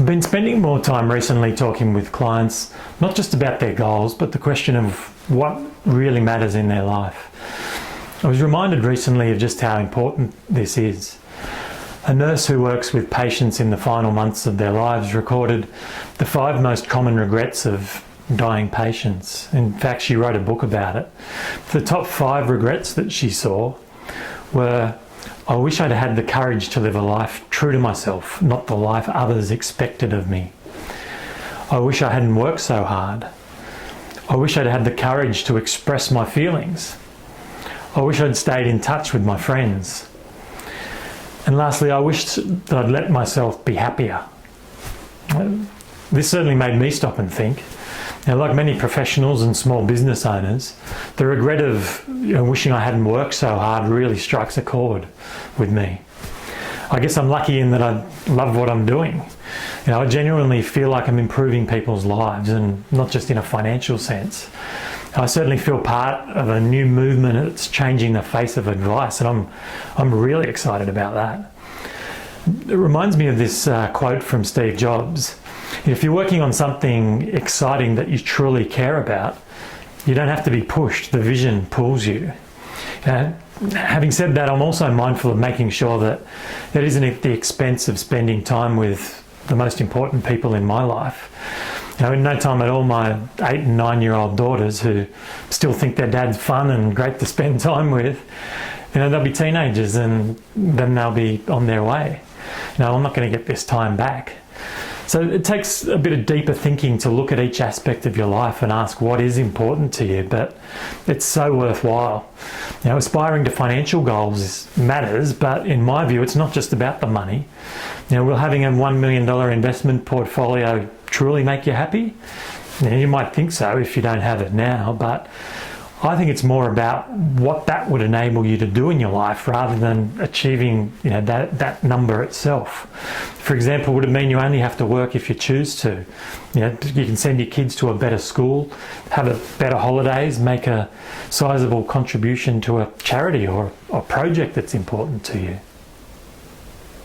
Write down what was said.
I've been spending more time recently talking with clients, not just about their goals, but the question of what really matters in their life. I was reminded recently of just how important this is. A nurse who works with patients in the final months of their lives recorded the 5 most common regrets of dying patients. In fact, she wrote a book about it. The top 5 regrets that she saw were, I wish I'd had the courage to live a life true to myself, not the life others expected of me. I wish I hadn't worked so hard. I wish I'd had the courage to express my feelings. I wish I'd stayed in touch with my friends. And lastly, I wished that I'd let myself be happier. This certainly made me stop and think. Now, like many professionals and small business owners, the regret of wishing I hadn't worked so hard really strikes a chord with me. I guess I'm lucky in that I love what I'm doing. I genuinely feel like I'm improving people's lives, and not just in a financial sense. I certainly feel part of a new movement that's changing the face of advice, and I'm really excited about that. It reminds me of this quote from Steve Jobs. If you're working on something exciting that you truly care about, you don't have to be pushed, the vision pulls you. Having said that, I'm also mindful of making sure that it isn't at the expense of spending time with the most important people in my life. In no time at all, my 8 and 9-year-old daughters, who still think their dad's fun and great to spend time with, they'll be teenagers and then they'll be on their way. I'm not going to get this time back. So it takes a bit of deeper thinking to look at each aspect of your life and ask what is important to you, but it's so worthwhile. Aspiring to financial goals matters, but in my view, it's not just about the money. Will having a $1 million investment portfolio truly make you happy? You might think so if you don't have it now, but I think it's more about what that would enable you to do in your life rather than achieving that number itself. For example, would it mean you only have to work if you choose to? You can send your kids to a better school, have a better holidays, make a sizable contribution to a charity or a project that's important to you.